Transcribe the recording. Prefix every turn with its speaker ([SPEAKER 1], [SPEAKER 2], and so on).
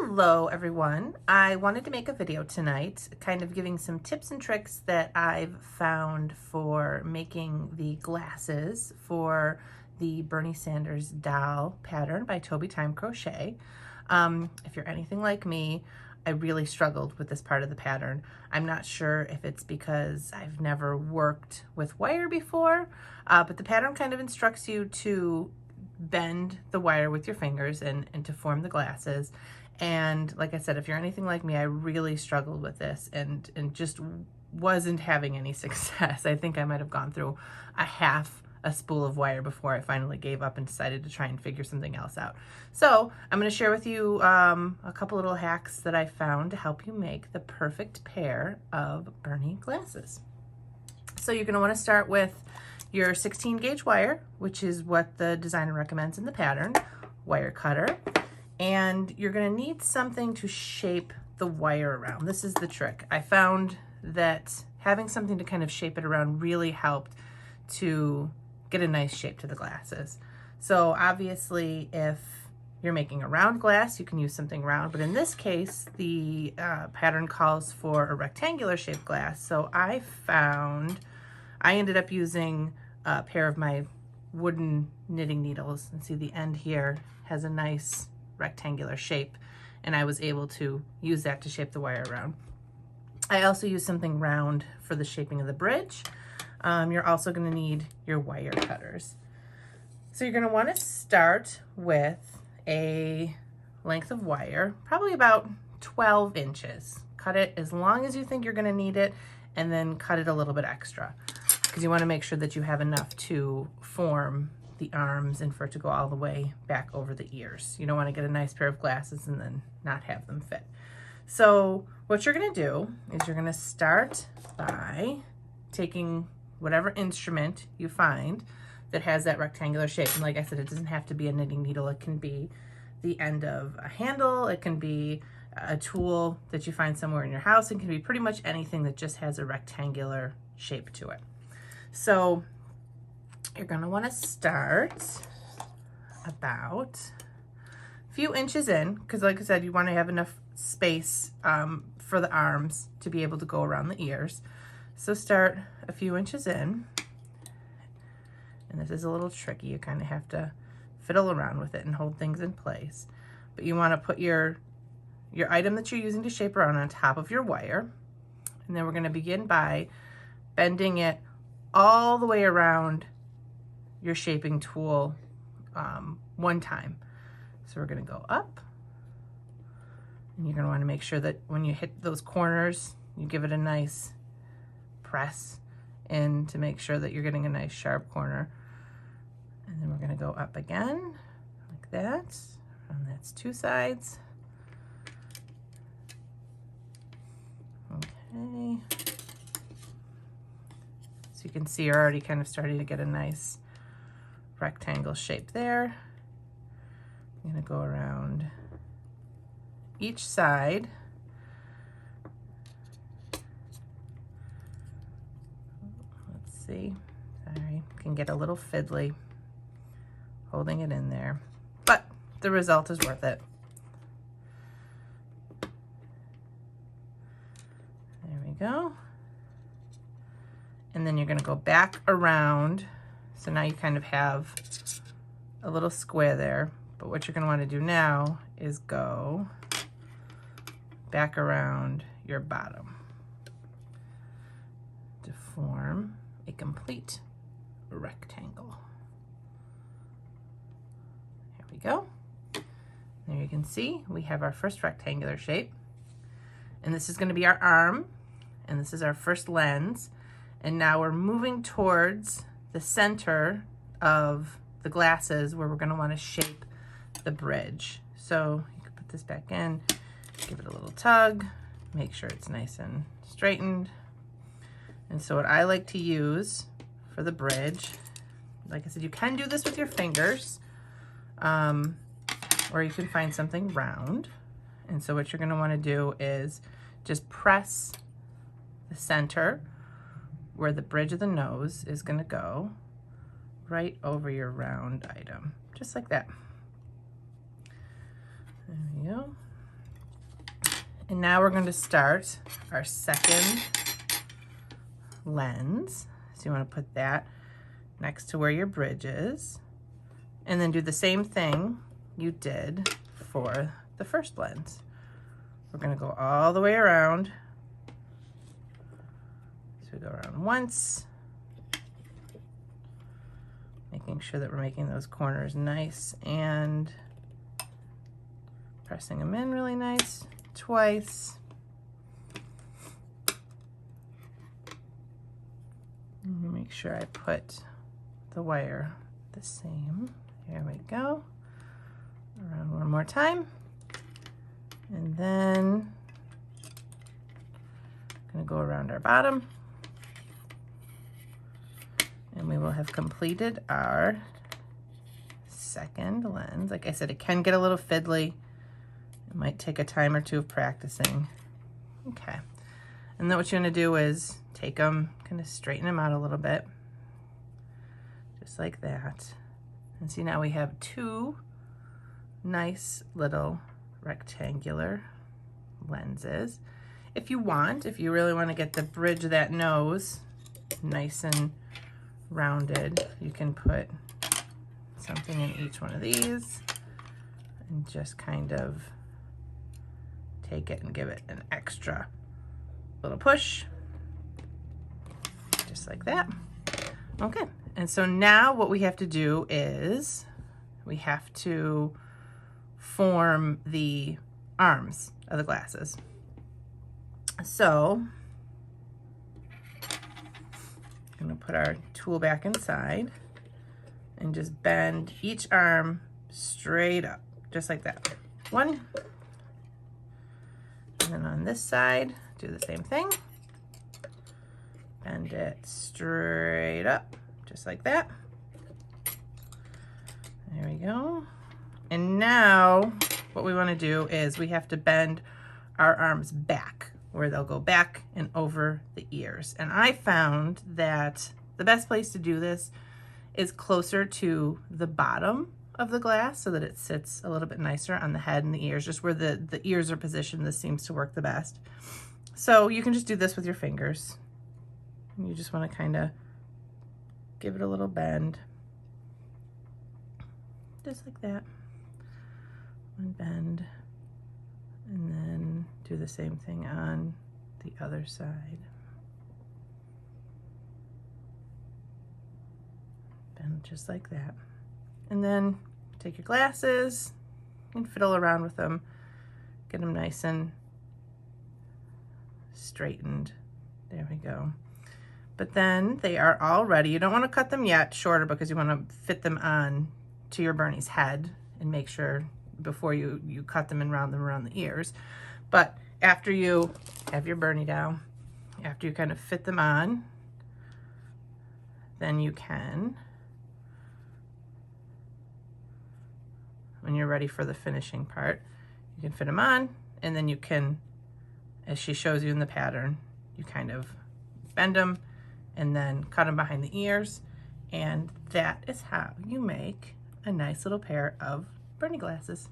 [SPEAKER 1] Hello everyone. I wanted to make a video tonight kind of giving some tips and tricks that I've found for making the glasses for the Bernie Sanders doll pattern by Toby Time Crochet. If you're anything like me, I really struggled with this part of the pattern. I'm not sure if it's because I've never worked with wire before, but the pattern kind of instructs you to bend the wire with your fingers and to form the glasses. And like I said, if you're anything like me, I really struggled with this and just wasn't having any success. I think I might have gone through half a spool of wire before I finally gave up and decided to try and figure something else out. So I'm going to share with you a couple little hacks that I found to help you make the perfect pair of Bernie glasses. So you're going to want to start with your 16 gauge wire, which is what the designer recommends in the pattern, wire cutter. And you're going to need something to shape the wire around. This is the trick. I found that having something to kind of shape it around really helped to get a nice shape to the glasses. So obviously if you're making a round glass, you can use something round, but in this case the pattern calls for a rectangular shaped glass. So I ended up using a pair of my wooden knitting needles, and see the end here has a nice rectangular shape, and I was able to use that to shape the wire around. I also used something round for the shaping of the bridge. You're also going to need your wire cutters. So you're going to want to start with a length of wire, probably about 12 inches. Cut it as long as you think you're going to need it, and then cut it a little bit extra, because you want to make sure that you have enough to form the arms and for it to go all the way back over the ears. You don't want to get a nice pair of glasses and then not have them fit. So what you're going to do is you're going to start by taking whatever instrument you find that has that rectangular shape. And like I said, it doesn't have to be a knitting needle. It can be the end of a handle. It can be a tool that you find somewhere in your house. It can be pretty much anything that just has a rectangular shape to it. So you're going to want to start about a few inches in, because like I said, you want to have enough space for the arms to be able to go around the ears. So start a few inches in, and this is a little tricky. You kind of have to fiddle around with it and hold things in place. But you want to put your item that you're using to shape around on top of your wire, and then we're going to begin by bending it all the way around your shaping tool one time. So we're going to go up, and you're going to want to make sure that when you hit those corners, you give it a nice press in to make sure that you're getting a nice sharp corner. And then we're going to go up again like that, and that's two sides. Okay. So you can see you're already kind of starting to get a nice rectangle shape there. I'm going to go around each side. Let's see. Sorry, can get a little fiddly holding it in there, but the result is worth it. There we go. And then you're going to go back around. So now you kind of have a little square there, but what you're going to want to do now is go back around your bottom to form a complete rectangle. Here we go. There you can see we have our first rectangular shape, and this is going to be our arm, and this is our first lens, and now we're moving towards the center of the glasses where we're going to want to shape the bridge. So you can put this back in, give it a little tug, make sure it's nice and straightened. And so what I like to use for the bridge, like I said, you can do this with your fingers, or you can find something round. And so what you're going to want to do is just press the center where the bridge of the nose is going to go right over your round item, just like that. There we go. And now we're going to start our second lens. So you want to put that next to where your bridge is, and then do the same thing you did for the first lens. We're going to go all the way around. So we go around once, making sure that we're making those corners nice and pressing them in really nice. Twice. And make sure I put the wire the same. Here we go. Around one more time. And then I'm going to go around our bottom. And we will have completed our second lens. Like I said, it can get a little fiddly. It might take a time or two of practicing. Okay. And then what you're going to do is take them, kind of straighten them out a little bit. Just like that. And see, now we have two nice little rectangular lenses. If you really want to get the bridge of that nose nice and rounded, you can put something in each one of these and just kind of take it and give it an extra little push, just like that. Okay, and so now what we have to do is we have to form the arms of the glasses. So I'm going to put our tool back inside and just bend each arm straight up, just like that. One. And then on this side, do the same thing. Bend it straight up, just like that. There we go. And now what we want to do is we have to bend our arms back, where they'll go back and over the ears. And I found that the best place to do this is closer to the bottom of the glass so that it sits a little bit nicer on the head and the ears, just where the ears are positioned. This seems to work the best. So you can just do this with your fingers. You just want to kind of give it a little bend, just like that. One bend, and then do the same thing on the other side. Bend just like that. And then take your glasses and fiddle around with them. Get them nice and straightened. There we go. But then they are all ready. You don't want to cut them yet shorter because you want to fit them on to your Bernie's head and make sure before you cut them and round them around the ears. But after you have your Bernie down, after you kind of fit them on, then you can, when you're ready for the finishing part, you can fit them on, and then you can, as she shows you in the pattern, you kind of bend them and then cut them behind the ears, and that is how you make a nice little pair of Bernie glasses.